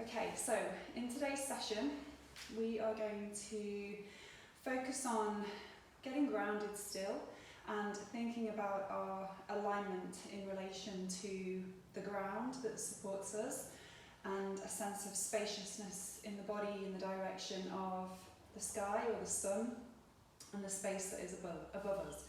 Okay, so in today's session, we are going to focus on getting grounded still and thinking about our alignment in relation to the ground that supports us and a sense of spaciousness in the body in the direction of the sky or the sun and the space that is above us.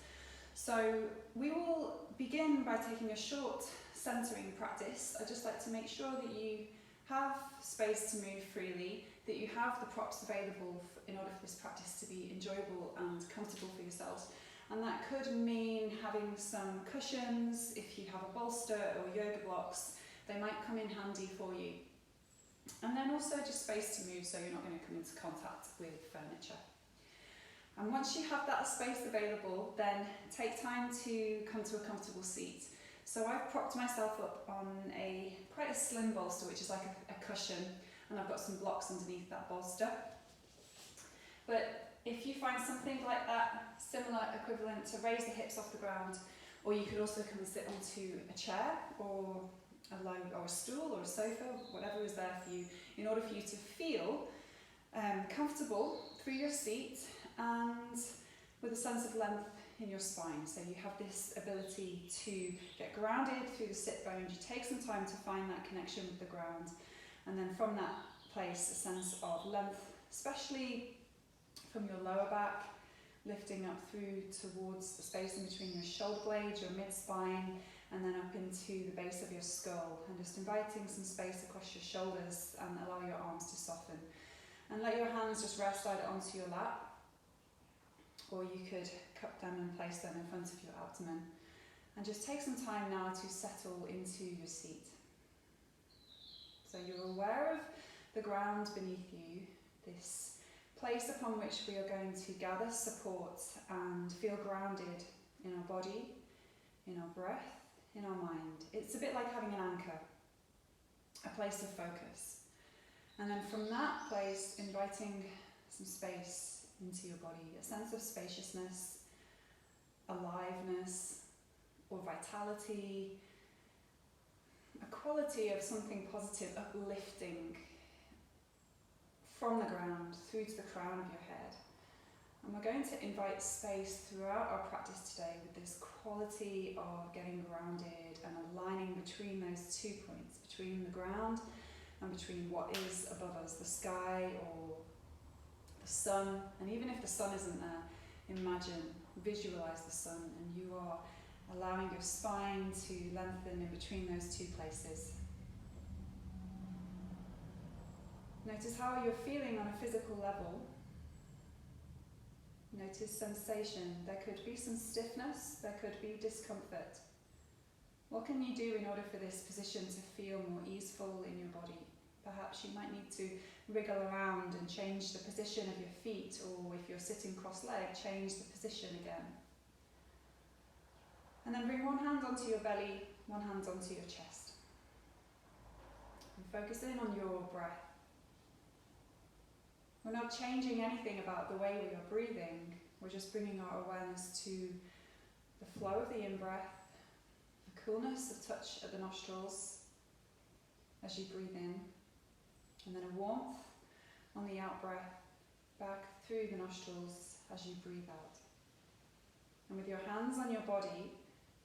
So we will begin by taking a short centering practice. I'd just like to make sure that you have space to move freely, that you have the props available in order for this practice to be enjoyable and comfortable for yourselves. And that could mean having some cushions. If you have a bolster or yoga blocks, they might come in handy for you. And then also just space to move so you're not going to come into contact with furniture. And once you have that space available, then take time to come to a comfortable seat. So I've propped myself up on quite a slim bolster, which is like a cushion, and I've got some blocks underneath that bolster. But if you find something like that, similar, equivalent, to raise the hips off the ground, or you could also come and sit onto a chair or a stool or a sofa, whatever is there for you, in order for you to feel comfortable through your seat and with a sense of length in your spine. So you have this ability to get grounded through the sit bones. You take some time to find that connection with the ground, and then from that place a sense of length, especially from your lower back, lifting up through towards the space in between your shoulder blades, your mid-spine, and then up into the base of your skull, and just inviting some space across your shoulders and allow your arms to soften. And let your hands just rest either onto your lap, or you could cup them and place them in front of your abdomen. And just take some time now to settle into your seat. So you're aware of the ground beneath you, this place upon which we are going to gather support and feel grounded in our body, in our breath, in our mind. It's a bit like having an anchor, a place of focus. And then from that place, inviting some space into your body, a sense of spaciousness, aliveness, or vitality, a quality of something positive, uplifting from the ground through to the crown of your head. And we're going to invite space throughout our practice today with this quality of getting grounded and aligning between those 2 points, between the ground and between what is above us, the sky or the sun. And even if the sun isn't there, visualize the sun, and you are allowing your spine to lengthen in between those 2 places. Notice how you're feeling on a physical level. Notice sensation. There could be some stiffness, there could be discomfort. What can you do in order for this position to feel more easeful in your body? Perhaps you might need to wriggle around and change the position of your feet, or if you're sitting cross-legged, change the position again. And then bring one hand onto your belly, one hand onto your chest. And focus in on your breath. We're not changing anything about the way we are breathing, we're just bringing our awareness to the flow of the in-breath, the coolness of touch at the nostrils as you breathe in, and then a warmth on the out-breath back through the nostrils as you breathe out. And with your hands on your body,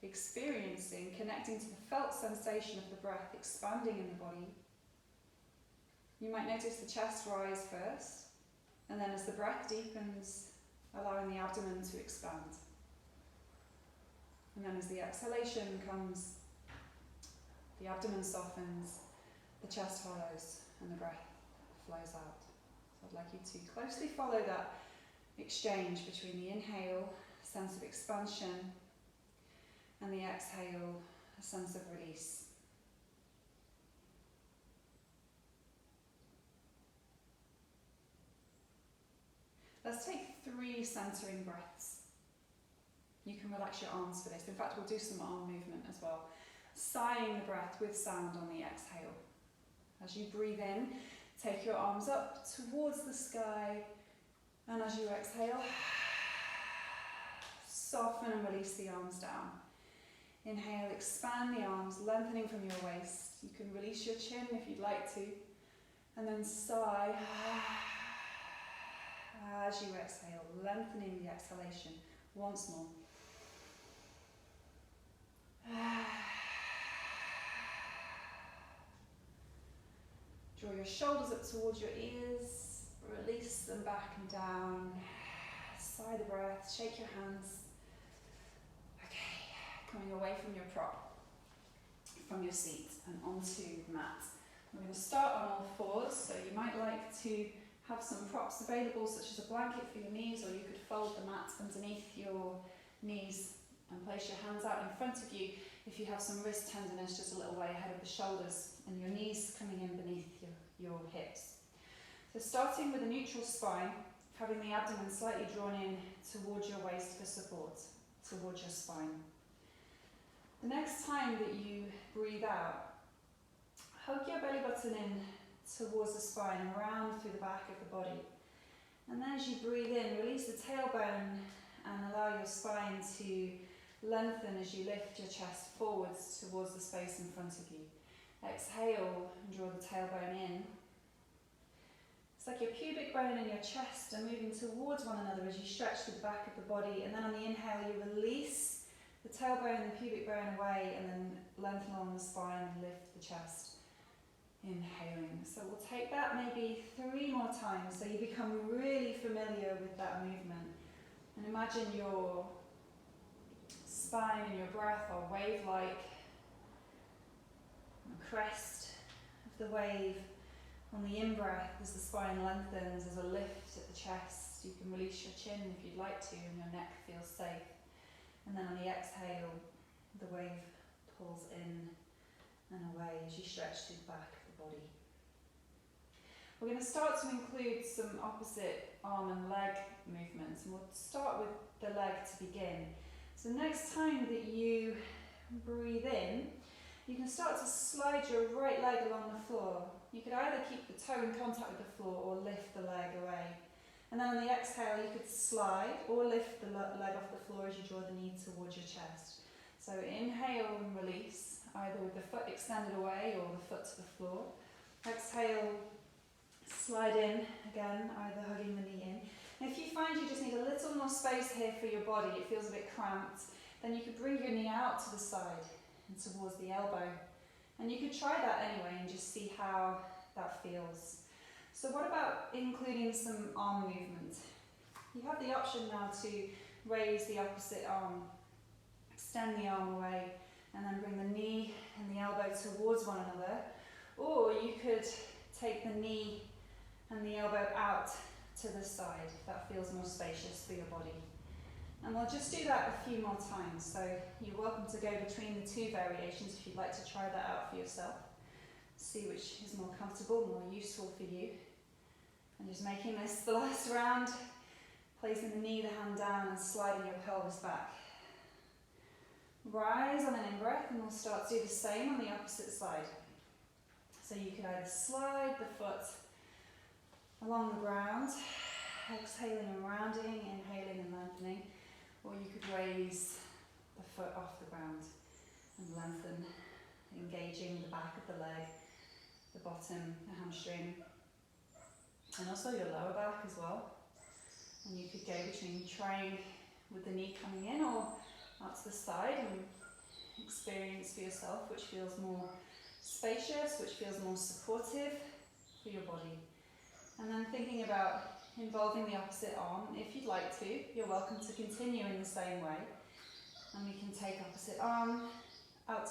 experiencing, connecting to the felt sensation of the breath expanding in the body, you might notice the chest rise first, and then as the breath deepens, allowing the abdomen to expand. And then as the exhalation comes, the abdomen softens, the chest hollows, and the breath flows out. So I'd like you to closely follow that exchange between the inhale, a sense of expansion, and the exhale, a sense of release. Let's take 3 centering breaths. You can relax your arms for this. In fact, we'll do some arm movement as well. Sighing the breath with sound on the exhale. As you breathe in, take your arms up towards the sky, and as you exhale, soften and release the arms down. Inhale, expand the arms, lengthening from your waist. You can release your chin if you'd like to. And then sigh as you exhale, lengthening the exhalation once more. Draw your shoulders up towards your ears, release them back and down. Sigh the breath, shake your hands. Okay, coming away from your prop, from your seat and onto the mat. We're going to start on all fours, so you might like to have some props available, such as a blanket for your knees, or you could fold the mat underneath your knees and place your hands out in front of you if you have some wrist tenderness just a little way ahead of the shoulders and your knees coming in beneath your hips. So starting with a neutral spine, having the abdomen slightly drawn in towards your waist for support, towards your spine. The next time that you breathe out, hug your belly button in towards the spine, around through the back of the body. And then as you breathe in, release the tailbone and allow your spine to lengthen as you lift your chest forwards towards the space in front of you. Exhale and draw the tailbone in. It's like your pubic bone and your chest are moving towards one another as you stretch through the back of the body. And then on the inhale, you release the tailbone and the pubic bone away, and then lengthen along the spine and lift the chest. Inhaling. So we'll take that maybe 3 more times so you become really familiar with that movement. And imagine your spine and your breath are wave-like. The crest of the wave on the in-breath as the spine lengthens, there's a lift at the chest. You can release your chin if you'd like to and your neck feels safe. And then on the exhale, the wave pulls in and away as you stretch through the back of the body. We're going to start to include some opposite arm and leg movements, and we'll start with the leg to begin. So next time that you breathe in, you can start to slide your right leg along the floor. You could either keep the toe in contact with the floor or lift the leg away. And then on the exhale, you could slide or lift the leg off the floor as you draw the knee towards your chest. So inhale and release, either with the foot extended away or the foot to the floor. Exhale, slide in, again, either hugging the knee in. And if you find you just need a little more space here for your body, it feels a bit cramped, then you could bring your knee out to the side and towards the elbow. And you could try that anyway and just see how that feels. So what about including some arm movement? You have the option now to raise the opposite arm, extend the arm away, and then bring the knee and the elbow towards one another. Or you could take the knee and the elbow out to the side, if that feels more spacious for your body. And we'll just do that a few more times. So you're welcome to go between the 2 variations if you'd like to try that out for yourself. See which is more comfortable, more useful for you. And just making this the last round, placing the knee, the hand down, and sliding your pelvis back. Rise on an in-breath, and we'll start to do the same on the opposite side. So you could either slide the foot along the ground, exhaling and rounding, inhaling and lengthening, or you could raise the foot off the ground and lengthen, engaging the back of the leg, the bottom, the hamstring, and also your lower back as well. And you could go between trying with the knee coming in or out to the side and experience for yourself which feels more spacious, which feels more supportive for your body. And then thinking about involving the opposite arm, if you'd like to, you're welcome to continue in the same way. And we can take opposite arm out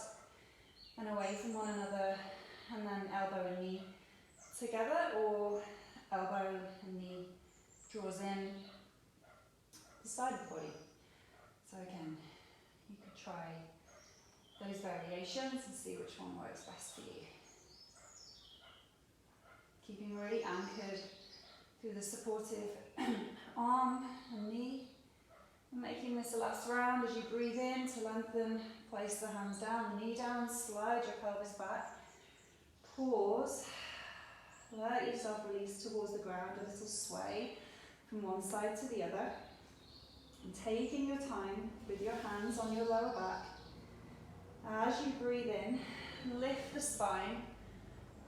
and away from one another, and then elbow and knee together, or elbow and knee draws in the side of the body. So again, you could try those variations and see which one works best for you. Keeping really anchored through the supportive arm and knee. And making this the last round as you breathe in to lengthen, place the hands down, the knee down, slide your pelvis back. Pause, let yourself release towards the ground, a little sway from one side to the other. And taking your time with your hands on your lower back. As you breathe in, lift the spine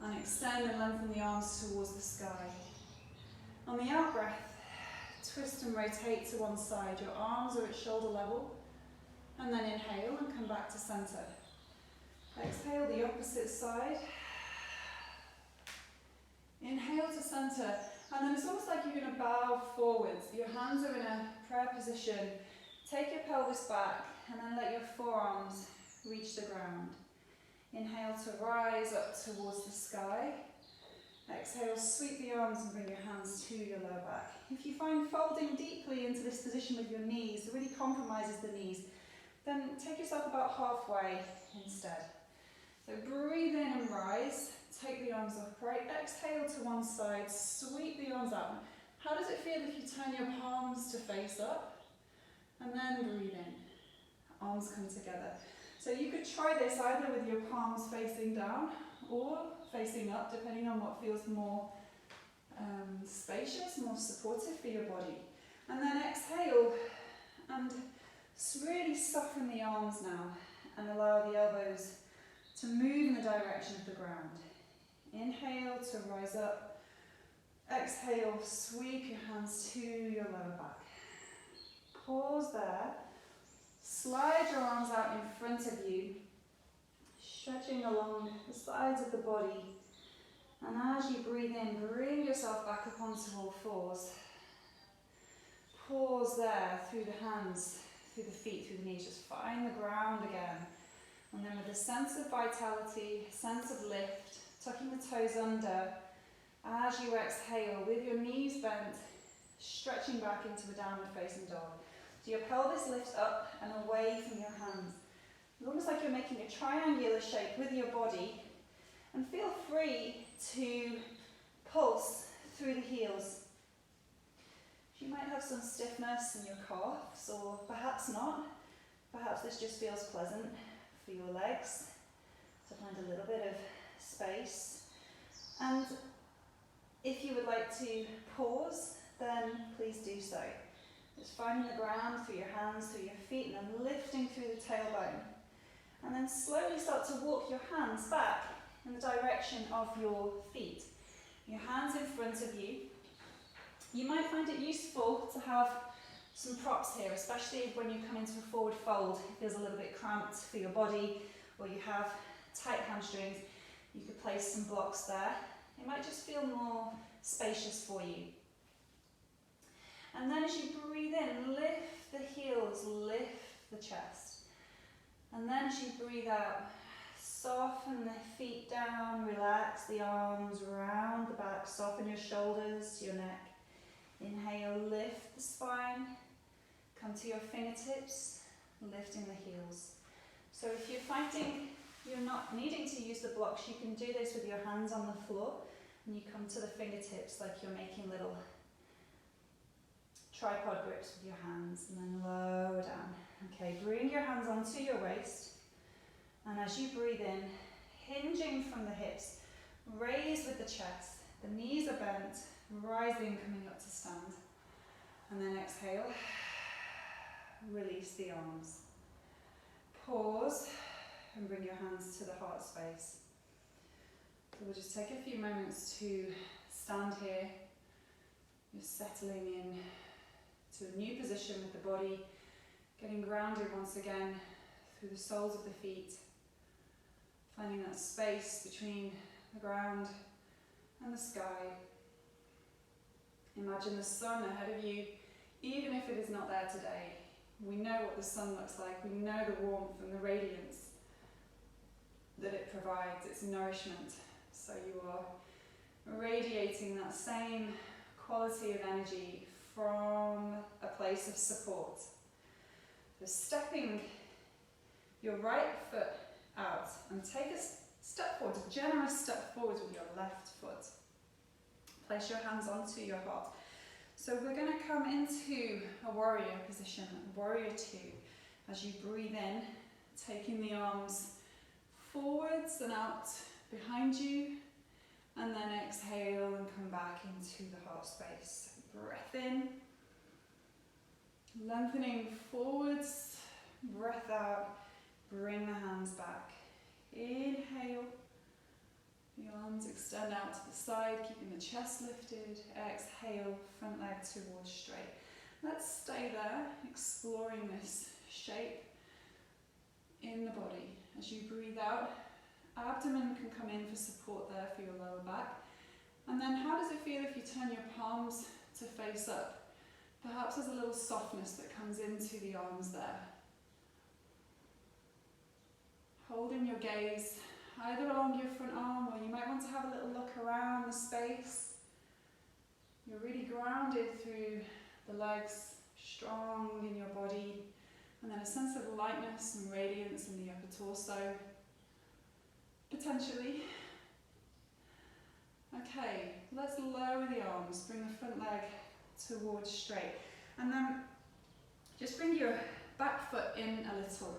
And extend and lengthen the arms towards the sky. On the out breath, twist and rotate to one side. Your arms are at shoulder level. And then inhale and come back to center. Exhale the opposite side. Inhale to center. And then it's almost like you're going to bow forwards. Your hands are in a prayer position. Take your pelvis back and then let your forearms reach the ground. Inhale to rise up towards the sky. Exhale, sweep the arms and bring your hands to your lower back. If you find folding deeply into this position with your knees really compromises the knees, then take yourself about halfway instead. So breathe in and rise. Take the arms upright. Exhale to one side. Sweep the arms out. How does it feel if you turn your palms to face up? And then breathe in. Arms come together. So you could try this either with your palms facing down or facing up, depending on what feels more spacious, more supportive for your body. And then exhale and really soften the arms now and allow the elbows to move in the direction of the ground. Inhale to rise up. Exhale, sweep your hands to your lower back. Pause there. Slide your arms out in front of you, stretching along the sides of the body. And as you breathe in, bring yourself back up onto all fours. Pause there through the hands, through the feet, through the knees. Just find the ground again. And then with a sense of vitality, sense of lift, tucking the toes under, as you exhale with your knees bent, stretching back into a downward facing dog. So your pelvis lifts up and away from your hands. It's almost like you're making a triangular shape with your body, and feel free to pulse through the heels. You might have some stiffness in your calves, or perhaps not. Perhaps this just feels pleasant for your legs to find a little bit of space. And if you would like to pause, then please do so. Just finding the ground through your hands, through your feet, and then lifting through the tailbone. And then slowly start to walk your hands back in the direction of your feet. Your hands in front of you. You might find it useful to have some props here, especially when you come into a forward fold. It feels a little bit cramped for your body, or you have tight hamstrings. You could place some blocks there. It might just feel more spacious for you. And then as you breathe in, lift the heels, lift the chest. And then as you breathe out, soften the feet down, relax the arms round the back, soften your shoulders to your neck. Inhale, lift the spine, come to your fingertips, lifting the heels. So if you're finding you're not needing to use the blocks, you can do this with your hands on the floor, and you come to the fingertips like you're making little tripod grips with your hands, and then lower down. Okay, bring your hands onto your waist, and as you breathe in, hinging from the hips, raise with the chest, the knees are bent, rising, coming up to stand, and then exhale, release the arms. Pause, and bring your hands to the heart space. So we'll just take a few moments to stand here, just settling in to a new position with the body, getting grounded once again through the soles of the feet, finding that space between the ground and the sky. Imagine the sun ahead of you, even if it is not there today. We know what the sun looks like, we know the warmth and the radiance that it provides, its nourishment. So you are radiating that same quality of energy from a place of support. So stepping your right foot out and take a step forward, a generous step forward with your left foot. Place your hands onto your heart. So we're going to come into a warrior position, warrior two. As you breathe in, taking the arms forwards and out behind you, and then exhale and come back into the heart space. Breath in, lengthening forwards, breath out, bring the hands back. Inhale, The arms extend out to the side, keeping the chest lifted. Exhale, front leg towards straight. Let's stay there, exploring this shape in the body. As you breathe out, abdomen can come in for support there for your lower back. And then how does it feel if you turn your palms to face up? Perhaps there's a little softness that comes into the arms there. Holding your gaze either along your front arm, or you might want to have a little look around the space. You're really grounded through the legs, strong in your body, and then a sense of lightness and radiance in the upper torso, potentially. Okay, let's lower the arms, bring the front leg towards straight, and then just bring your back foot in a little.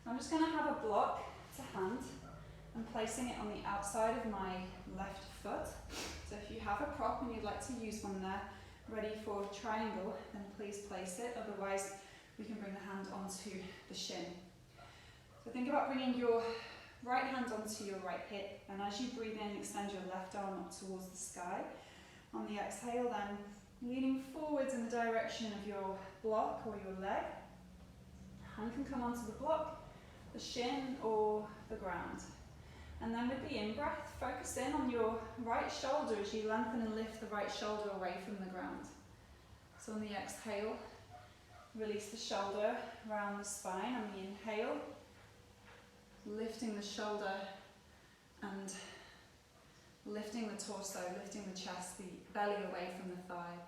I'm just going to have a block to hand and placing it on the outside of my left foot. So if you have a prop and you'd like to use one there, ready for triangle, then please place it. Otherwise, we can bring the hand onto the shin. So think about bringing your right hand onto your right hip, and as you breathe in, extend your left arm up towards the sky. On the exhale then, leaning forwards in the direction of your block or your leg. Hand can come onto the block, the shin or the ground. And then with the in-breath, focus in on your right shoulder as you lengthen and lift the right shoulder away from the ground. So on the exhale, release the shoulder around the spine. On the inhale, lifting the shoulder and lifting the torso, lifting the chest, the belly away from the thigh.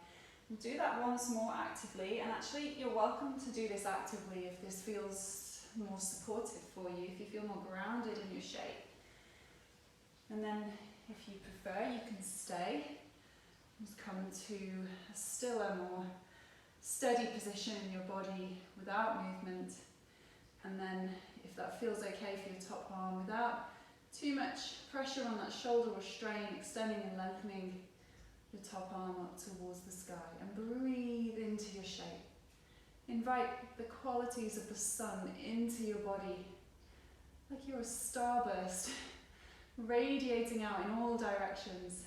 And do that once more actively, and actually you're welcome to do this actively if this feels more supportive for you, if you feel more grounded in your shape. And then if you prefer, you can stay. Just come to a stiller, more steady position in your body without movement. And then if that feels okay for your top arm, without too much pressure on that shoulder or strain, extending and lengthening your top arm up towards the sky, and breathe into your shape. Invite the qualities of the sun into your body, like you're a starburst, radiating out in all directions.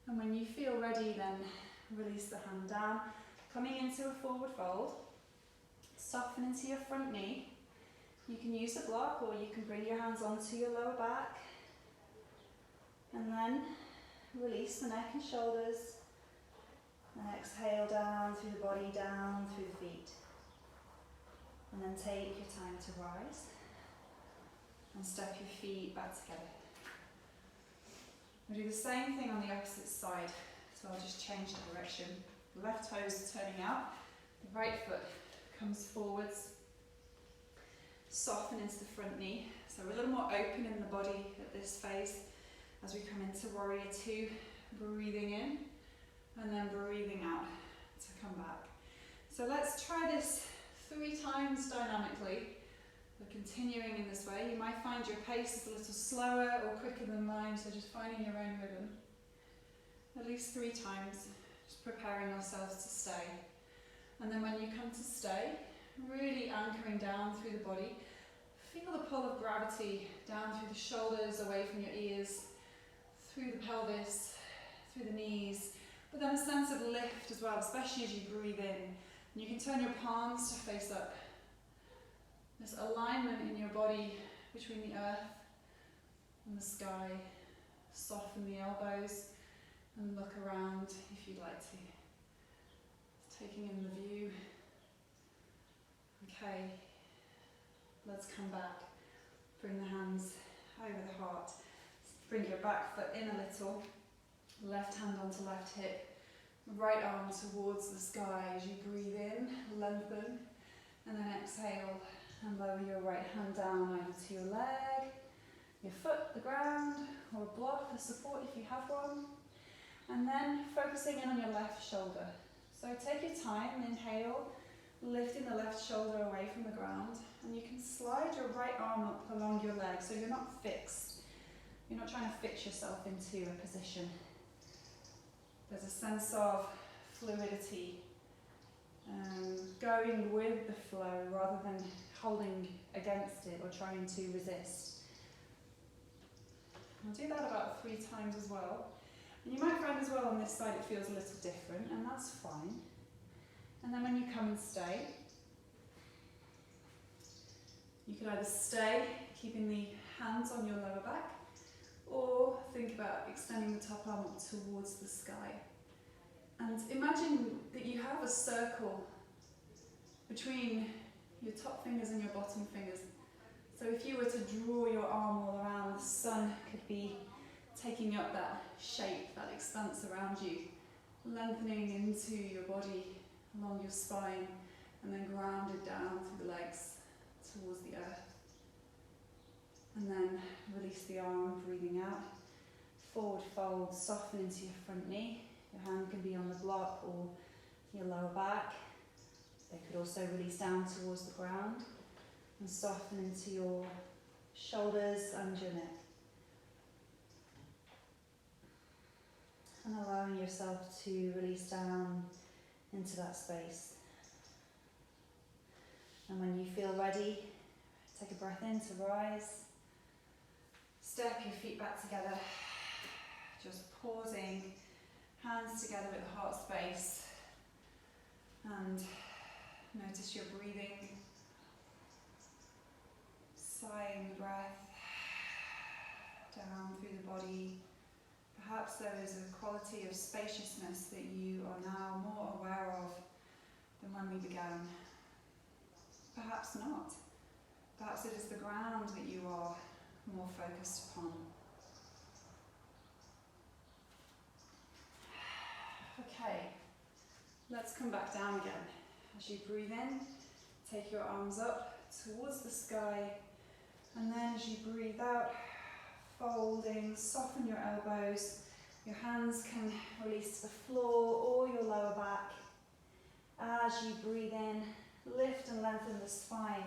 And when you feel ready, then release the hand down, coming into a forward fold. Soften into your front knee. You can use a block, or you can bring your hands onto your lower back. And then release the neck and shoulders. And exhale down through the body, down through the feet. And then take your time to rise. And step your feet back together. We'll do the same thing on the opposite side. So I'll just change the direction. The left toes turning out. The right foot comes forwards. Soften into the front knee. So we're a little more open in the body at this phase. As we come into Warrior Two, breathing in and then breathing out to come back. So let's try this 3 times dynamically. We're continuing in this way. You might find your pace is a little slower or quicker than mine, so just finding your own rhythm. At least 3 times, just preparing ourselves to stay. And then when you come to stay, really anchoring down through the body. Feel the pull of gravity down through the shoulders, away from your ears, through the pelvis, through the knees, but then a sense of lift as well, especially as you breathe in. And you can turn your palms to face up. This alignment in your body between the earth and the sky. Soften the elbows and look around if you'd like to. Taking in the view. Okay, let's come back. Bring the hands over the heart. Bring your back foot in a little. Left hand onto left hip. Right arm towards the sky as you breathe in, lengthen, and then exhale and lower your right hand down either to your leg, your foot, the ground, or a block for support if you have one. And then focusing in on your left shoulder. So take your time, inhale, lifting the left shoulder away from the ground, and you can slide your right arm up along your leg so you're not fixed. You're not trying to fix yourself into a position. There's a sense of fluidity, going with the flow rather than holding against it or trying to resist. I'll do that about 3 times as well. And you might find as well on this side it feels a little different, and that's fine. And then when you come and stay, you can either stay, keeping the hands on your lower back, or think about extending the top arm up towards the sky. And imagine that you have a circle between your top fingers and your bottom fingers. So if you were to draw your arm all around, the sun could be taking up that shape, that expanse around you, lengthening into your body, along your spine, and then grounded down through the legs towards the earth. And then release the arm, breathing out. Forward fold, soften into your front knee. Your hand can be on the block or your lower back. They could also release down towards the ground and soften into your shoulders and your neck. And allowing yourself to release down into that space. And when you feel ready, take a breath in to rise. Step your feet back together. Just pausing, hands together at the heart space. And notice your breathing. Sighing the breath down through the body. Perhaps there is a quality of spaciousness that you are now more aware of than when we began. Perhaps not. Perhaps it is the ground that you are more focused upon. Okay, let's come back down again. As you breathe in, take your arms up towards the sky, and then as you breathe out, folding, soften your elbows. Your hands can release to the floor or your lower back. As you breathe in, lift and lengthen the spine.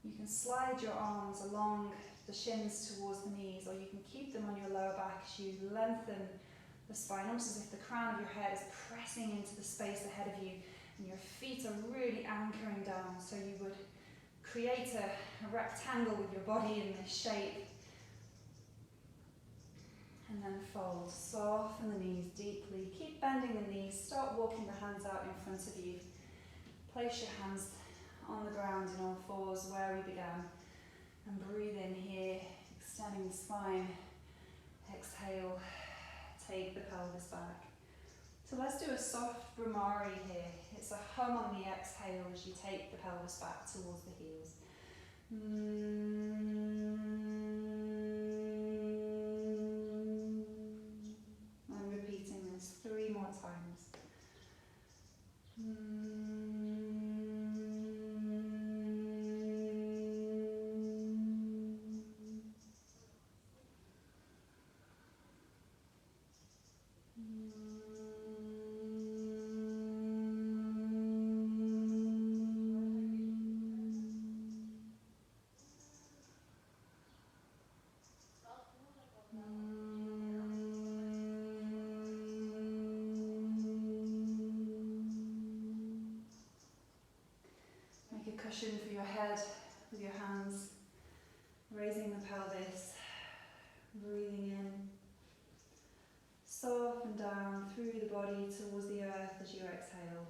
You can slide your arms along the shins towards the knees, or you can keep them on your lower back as you lengthen the spine, almost as if the crown of your head is pressing into the space ahead of you, and your feet are really anchoring down. So you would create a rectangle with your body in this shape. And then fold, soften the knees deeply, keep bending the knees, start walking the hands out in front of you. Place your hands on the ground in all fours where we began. And breathe in here, extending the spine. Exhale, take the pelvis back. So let's do a soft Brahmari here. It's a hum on the exhale as you take the pelvis back towards the heels. I'm repeating this 3 more times. Make a cushion for your head with your hands, raising the pelvis, breathing in, soften down through the body towards the earth as you exhale.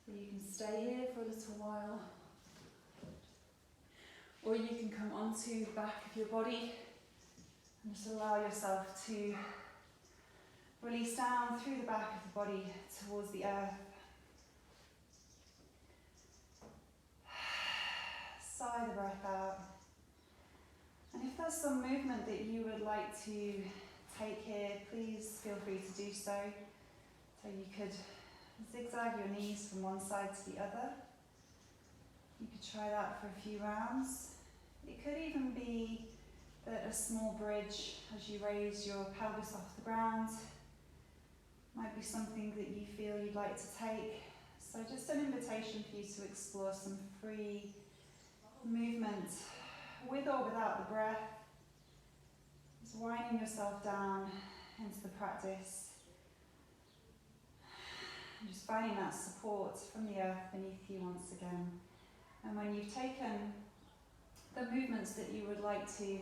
So you can stay here for a little while, or you can come onto the back of your body and just allow yourself to release down through the back of the body towards the earth. Sigh the breath out. And if there's some movement that you would like to take here, please feel free to do so. So you could zigzag your knees from one side to the other. You could try that for a few rounds. It could even be that a small bridge as you raise your pelvis off the ground might be something that you feel you'd like to take. So just an invitation for you to explore some free movement with or without the breath. Just winding yourself down into the practice. And just finding that support from the earth beneath you once again. And when you've taken the movements that you would like to,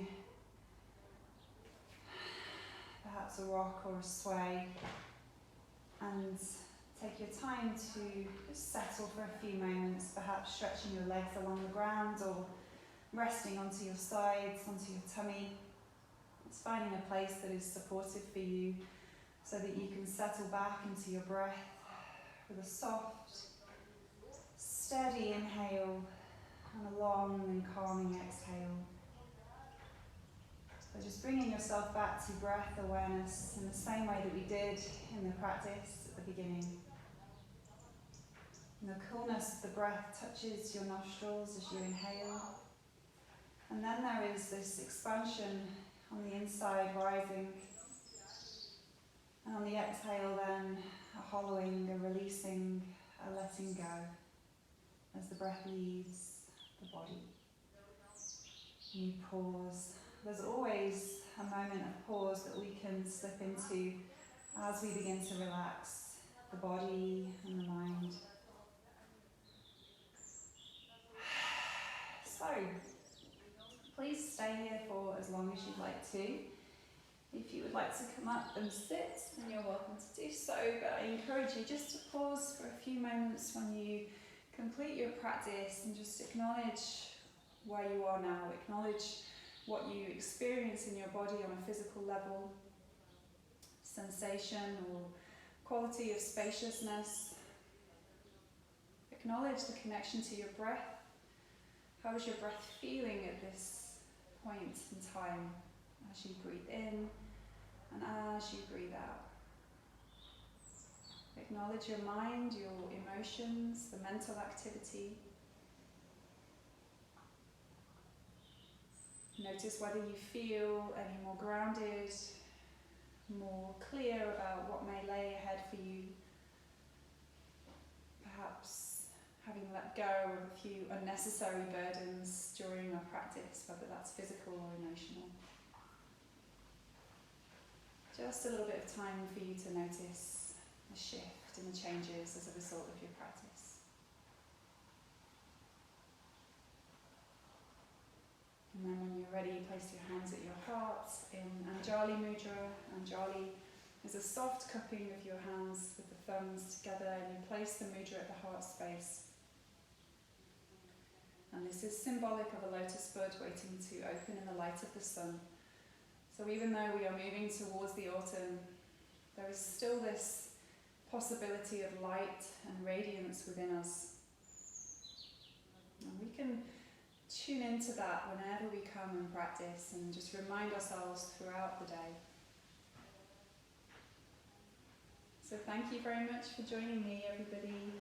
perhaps a rock or a sway, and take your time to just settle for a few moments, perhaps stretching your legs along the ground or resting onto your sides, onto your tummy. It's finding a place that is supportive for you so that you can settle back into your breath with a soft, steady inhale and a long and calming exhale. So just bringing yourself back to breath awareness in the same way that we did in the practice at the beginning. And the coolness of the breath touches your nostrils as you inhale. And then there is this expansion on the inside rising. And on the exhale then, a hollowing, a releasing, a letting go as the breath leaves the body. You pause. There's always a moment of pause that we can slip into as we begin to relax the body and the mind. So, please stay here for as long as you'd like to. If you would like to come up and sit, then you're welcome to do so, but I encourage you just to pause for a few moments when you complete your practice and just acknowledge where you are now, acknowledge what you experience in your body on a physical level, sensation or quality of spaciousness. Acknowledge the connection to your breath. How is your breath feeling at this point in time as you breathe in and as you breathe out? Acknowledge your mind, your emotions, the mental activity. Notice whether you feel any more grounded, more clear about what may lay ahead for you. Perhaps having let go of a few unnecessary burdens during our practice, whether that's physical or emotional. Just a little bit of time for you to notice the shift and the changes as a result of your practice. And then when you're ready, place your hands at your heart in Anjali Mudra. Anjali is a soft cupping of your hands with the thumbs together, and you place the mudra at the heart space. And this is symbolic of a lotus bud waiting to open in the light of the sun. So even though we are moving towards the autumn, there is still this possibility of light and radiance within us. And we can tune into that whenever we come and practice and just remind ourselves throughout the day. So thank you very much for joining me, everybody.